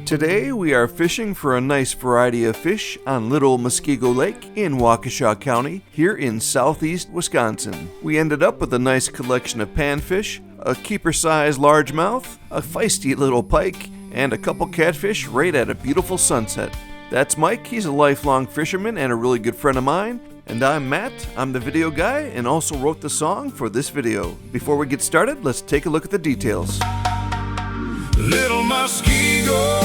Today we are fishing for a nice variety of fish on Little Muskego Lake in Waukesha County, here in southeast Wisconsin. We ended up with a nice collection of panfish, a keeper-sized largemouth, a feisty little pike, and a couple catfish right at a beautiful sunset. That's Mike, he's a lifelong fisherman and a really good friend of mine. And I'm Matt, I'm the video guy and also wrote the song for this video. Before we get started, let's take a look at the details. Little Muskego,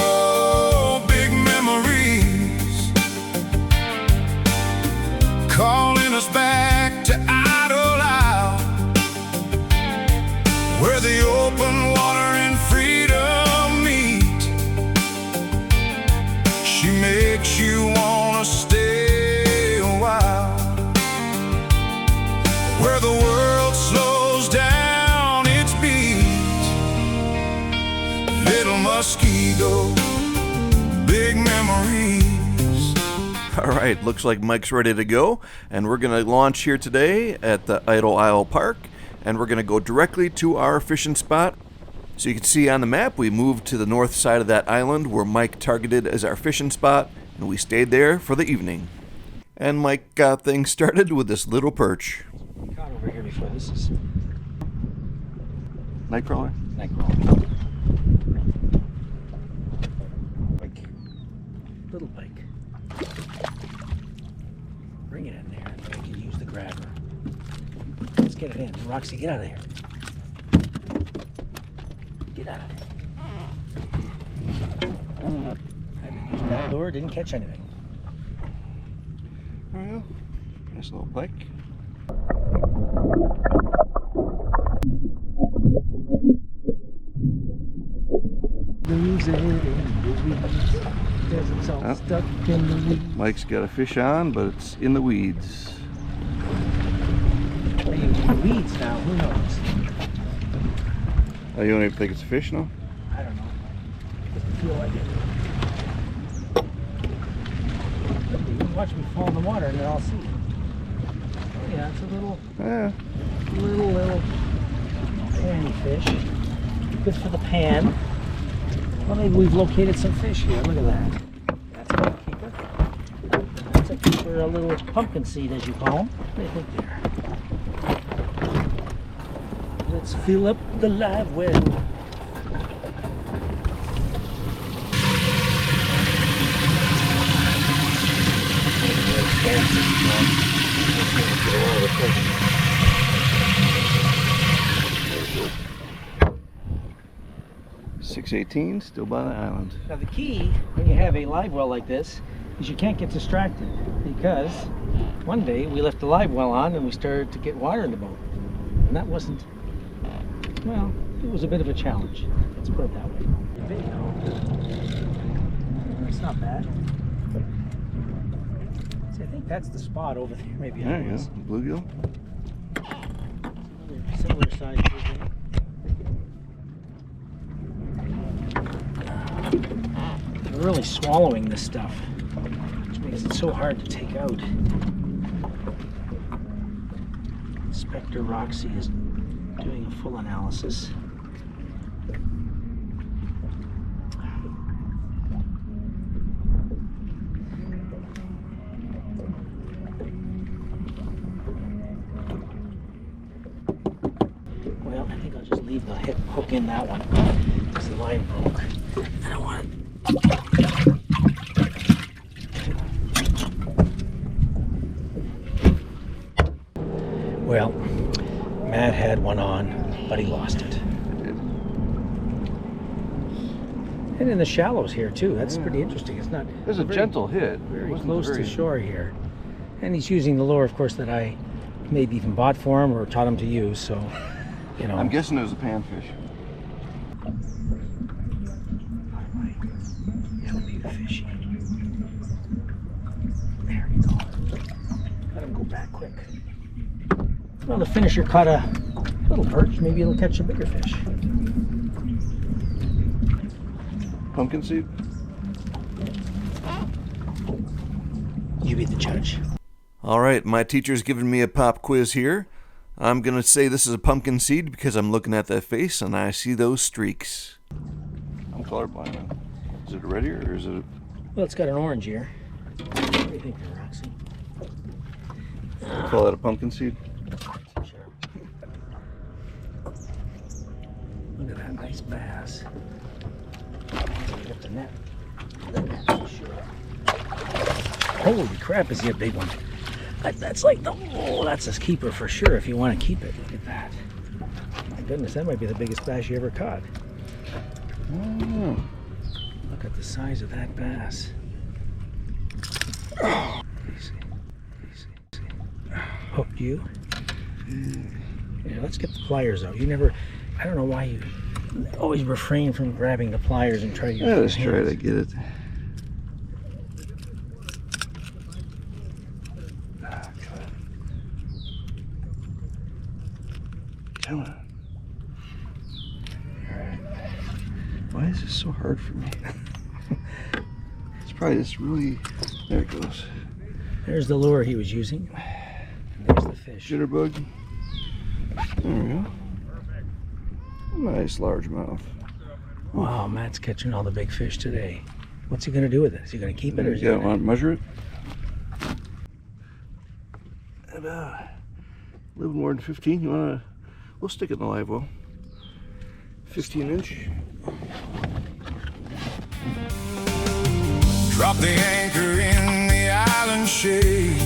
big memories, calling us back to Idle Isle, where the open water and freedom meet. She makes you wanna stay a while, where the world slows down its beat. Little Muskego, big memories. Alright, looks like Mike's ready to go, and we're going to launch here today at the Idle Isle Park, and we're going to go directly to our fishing spot. So you can see on the map, we moved to the north side of that island where Mike targeted as our fishing spot, and we stayed there for the evening. And Mike got things started with this little perch. Caught over here before. This is Nightcrawler? Nightcrawler. Pike. Little pike. Bring it in there and I can use the grabber. Let's get it in. Roxy, get out of here. Get out of there. I didn't use that lure, didn't catch anything. Well, nice little pike. Lose it in the weeds. Because it's all stuck in the weeds. Mike's got a fish on, but it's in the weeds. Maybe in the weeds now, who knows? Oh, you don't even think it's a fish now? I don't know. Doesn't feel like it. You can watch me fall in the water and then I'll see. Oh yeah, it's a little panny fish. Good for the pan. Well, maybe we've located some fish here. Look at that. That's a keeper. That's a keeper, a little pumpkin seed, as you call them. What do you think there? Let's fill up the live well. $6.18, still by the island. Now the key when you have a live well like this is you can't get distracted, because one day we left the live well on and we started to get water in the boat, and that wasn't, well, it was a bit of a challenge. Let's put it that way. It's not bad. See, I think that's the spot over there. Maybe There you go, bluegill. Similar size bluegill. They're really swallowing this stuff, which makes it so hard to take out. Inspector Roxy is doing a full analysis. Well, I think I'll just leave the hook in that one because the line broke. I don't want it. Well, Matt had one on, but he lost it. And in the shallows here too. That's pretty interesting. It's not. There's a gentle hit. Very close to shore here, and he's using the lure, of course, that I maybe even bought for him or taught him to use. So, you know. I'm guessing it was a panfish. That'll be the fishy. There you go. Let him go back quick. Well, the finisher caught a little perch. Maybe it'll catch a bigger fish. Pumpkinseed? You be the judge. Alright, my teacher's giving me a pop quiz here. I'm going to say this is a pumpkin seed because I'm looking at that face and I see those streaks. I'm colorblind now. Is it red ear or is it? Well, it's got an orange ear. What do you think there, Roxy? Call that a pumpkin seed? Sure. Look at that nice bass. Get the net. The net for sure. Holy crap, is he a big one? That's like the, oh, that's a keeper for sure if you want to keep it. Look at that. My goodness, that might be the biggest bass you ever caught. Oh. Look at the size of that bass. Oh. Easy. Hooked you? Yeah, let's get the pliers out. You never, I don't know why you always refrain from grabbing the pliers and try to use your Let's try to get it. Come on. Alright. Why is this so hard for me? It's probably just really. There it goes. There's the lure he was using. And there's the fish. Jitterbug. There we go. Nice largemouth. Wow, Matt's catching all the big fish today. What's he going to do with it? Is he going to keep it or is he Yeah, gonna... want to measure it? About a little more than 15. You want to? We'll stick it in the live well. 15-inch. Drop the anchor in the island shade,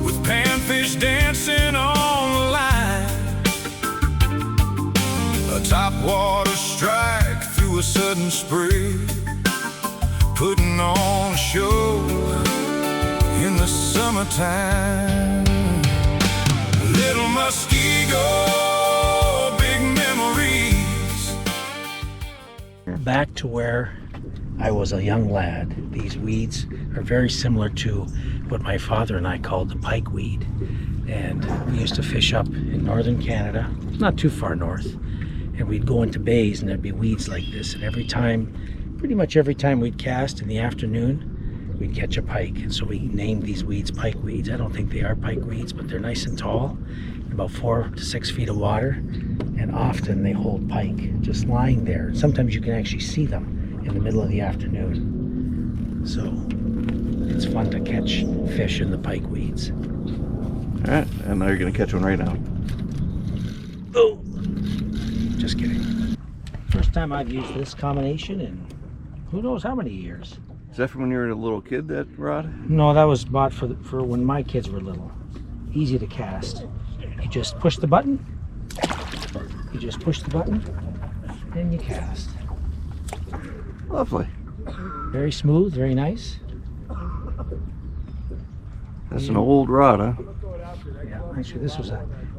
with panfish dancing on the line. A top water strike through a sudden spray, putting on a show in the summertime. Little Muskego, big memories. Back to where I was a young lad. These weeds are very similar to what my father and I called the pike weed. And we used to fish up in northern Canada, not too far north. And we'd go into bays and there'd be weeds like this. And every time, pretty much every time we'd cast in the afternoon, we'd catch a pike. And so we named these weeds pike weeds. I don't think they are pike weeds, but they're nice and tall, about 4 to 6 feet of water. And often they hold pike just lying there. Sometimes you can actually see them in the middle of the afternoon. So it's fun to catch fish in the pike weeds. All right, and now you're going to catch one right now. Oh, just kidding. First time I've used this combination in who knows how many years. Is that from when you were a little kid, that rod? No, that was bought for when my kids were little. Easy to cast. You just push the button. You just push the button, and you cast. Lovely. Very smooth, very nice. That's an old rod, huh? Yeah, actually,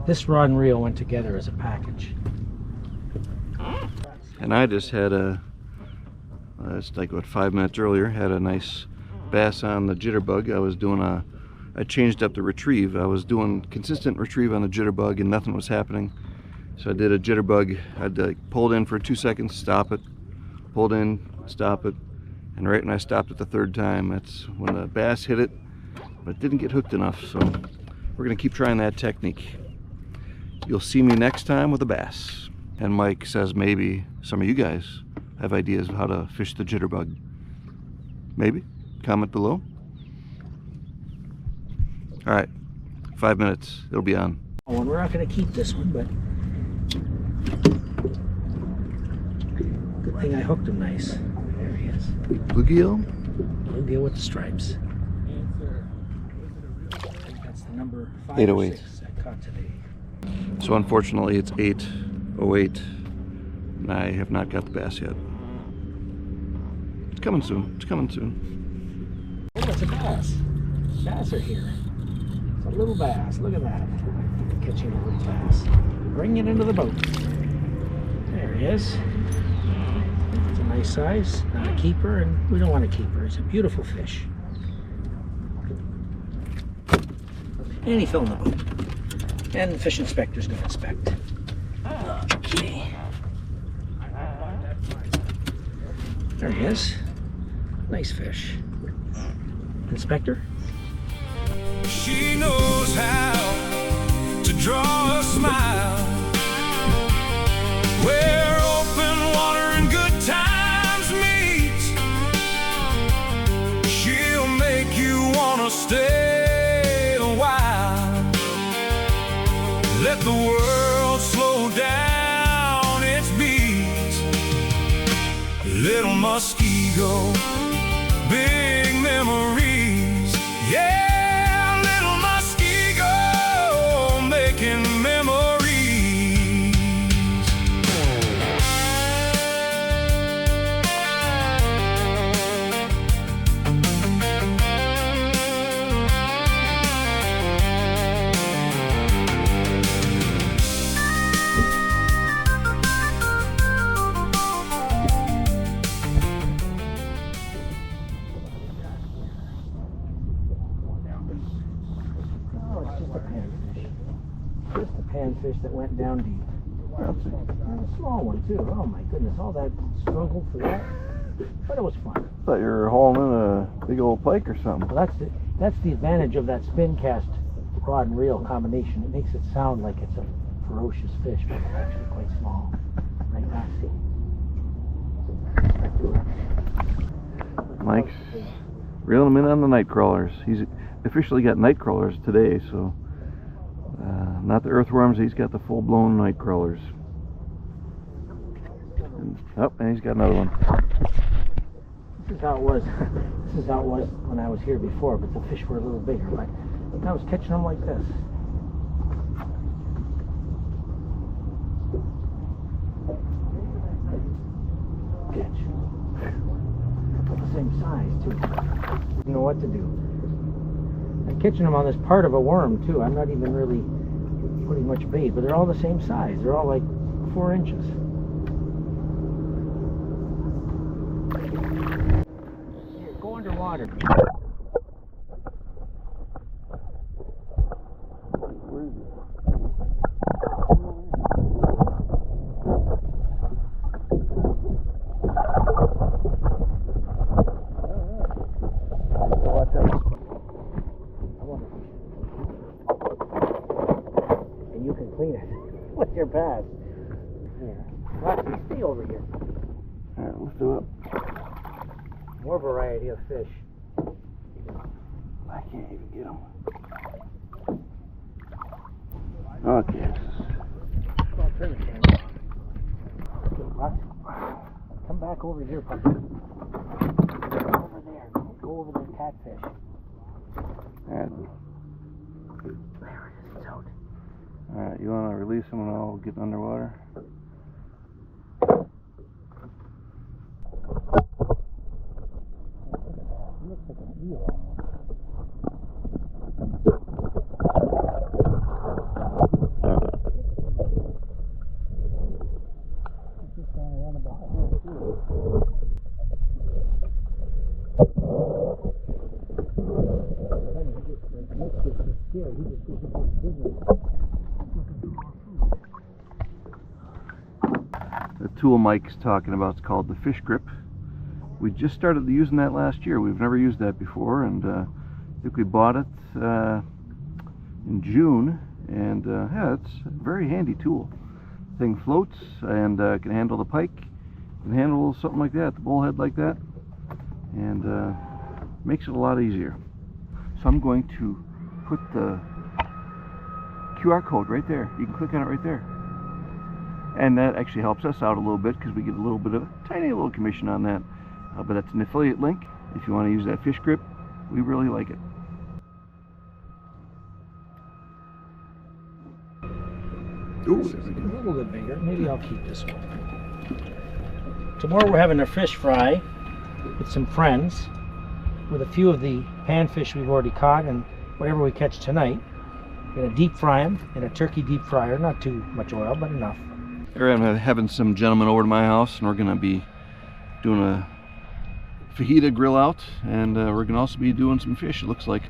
this rod and reel went together as a package. And I just had it's like what, 5 minutes earlier, had a nice bass on the jitterbug. I changed up the retrieve. I was doing consistent retrieve on the jitterbug and nothing was happening. So I did a jitterbug. I'd pulled in for 2 seconds, stop it, pulled in, stop it, and right when I stopped it the third time, that's when the bass hit it, but it didn't get hooked enough. So we're gonna keep trying that technique. You'll see me next time with a bass. And Mike says maybe some of you guys have ideas of how to fish the jitterbug. Maybe? Comment below. All right, 5 minutes, it'll be on. Oh, and we're not going to keep this one, but good thing I hooked him nice. There he is. Bluegill? Bluegill with the stripes. I think that's the number 5 or 808. 6 I caught today. So unfortunately it's 8:08 and I have not got the bass yet. It's coming soon, it's coming soon. Oh, it's a bass. Bass are here. It's a little bass. Look at that. Catching a little bass. Bring it into the boat. There he is. It's a nice size. Not a keeper, and we don't want a keeper. It's a beautiful fish. And he fell in the boat. And the fish inspector's going to inspect. Okay. There he is. Nice fish. Inspector? She knows how to draw a smile where open water and good Muskego, big memories. Yeah, Little Muskego, making memories. Just a panfish that went down deep. And a small one too. Oh my goodness, all that struggle for that. But it was fun. I thought you were hauling in a big old pike or something. Well, that's the advantage of that spincast rod and reel combination. It makes it sound like it's a ferocious fish, but it's actually quite small. Right now, see. Mike's reeling him in on the Nightcrawlers. He's officially got Nightcrawlers today, so not the earthworms. He's got the full-blown Nightcrawlers. And he's got another one. This is how it was. This is how it was when I was here before, but the fish were a little bigger. But I was catching them like this. Catch. The same size too. You know what to do. I'm catching them on this part of a worm too. I'm not even really putting much bait, but they're all the same size. They're all like 4 inches. Here, go underwater. Where is it? Watch out. And you can clean it with your bass. Here. Rocky, stay over here. Alright, let's do it. More variety of fish. I can't even get them. Okay. Well, turn it, Ken. Okay, Rock. Come back over here, puppy. Over there. Go over the catfish. There it is. It's out. Alright, you want to release them and I'll get underwater? It looks like an eel. It's just down around about here too. Nick gets so scared, he just goes into his business. The tool Mike's talking about is called the fish grip. We just started using that last year. We've never used that before, and I think we bought it in June, and yeah, it's a very handy tool. The thing floats and can handle the pike, can handle something like that, the bullhead like that, and makes it a lot easier. So I'm going to put the QR code right there. You can click on it right there. And that actually helps us out a little bit because we get a little bit of a tiny little commission on that. But that's an affiliate link. If you want to use that fish grip, we really like it. Ooh, This is a little bit bigger. Maybe I'll keep this one. Tomorrow we're having a fish fry with some friends, with a few of the panfish we've already caught and whatever we catch tonight. We're going to deep fry them in a turkey deep fryer. Not too much oil, but enough. Here I'm having some gentlemen over to my house, and we're going to be doing a fajita grill out, and we're going to also be doing some fish, it looks like.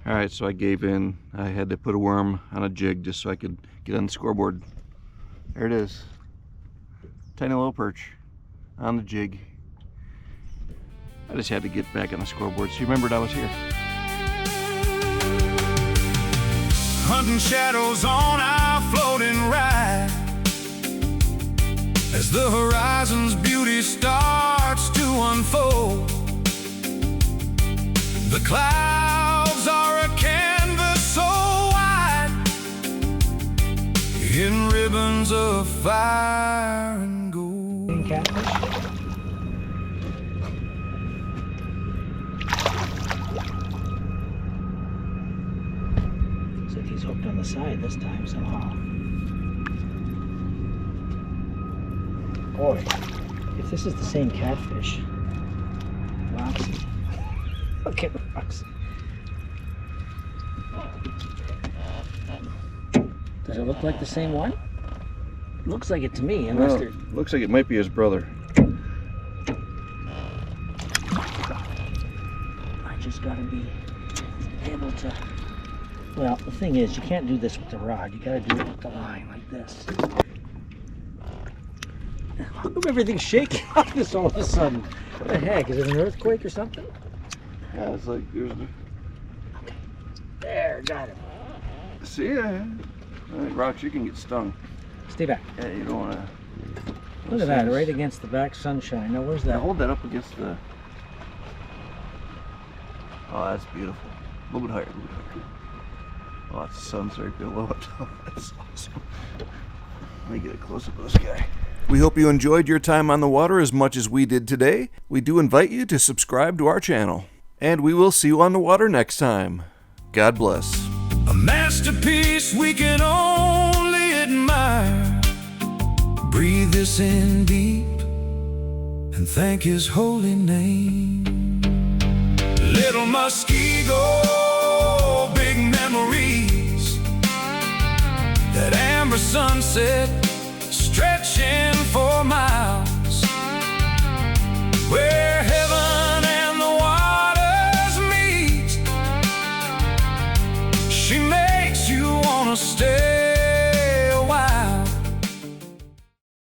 Alright, so I gave in. I had to put a worm on a jig just so I could get on the scoreboard. There it is. Tiny little perch on the jig. I just had to get back on the scoreboard so you remembered I was here. Hunting shadows on our floating ride as the horizon's beauty starts to unfold. The clouds are a canvas so wide in ribbons of fire and gold. catfish. Looks like he's hooked on the side this time somehow. Boy, if this is the same catfish, Roxy. Look at Roxy. Does it look like the same one? Looks like it to me, unless they're... Looks like it might be his brother. I just gotta be able to... Well, the thing is, you can't do this with the rod. You gotta do it with the line, like this. How come everything's shaking like this all of a sudden? What the heck? Is it an earthquake or something? Yeah, it's like there's the... Okay. There, got it. See ya. Rox, you can get stung. Stay back. Yeah, you don't want to... Look at that, right against the back sunshine. Now, where's that? Now hold that up against the... Oh, that's beautiful. A little bit higher, a little bit higher. Oh, the sun's right below it. Oh, that's awesome. Let me get a close-up of this guy. We hope you enjoyed your time on the water as much as we did today. We do invite you to subscribe to our channel. And we will see you on the water next time. God bless. A masterpiece we can only admire. Breathe this in deep and thank his holy name. Little Muskego, big memories. That amber sunset stretching for miles, where heaven and the waters meet. She makes you wanna stay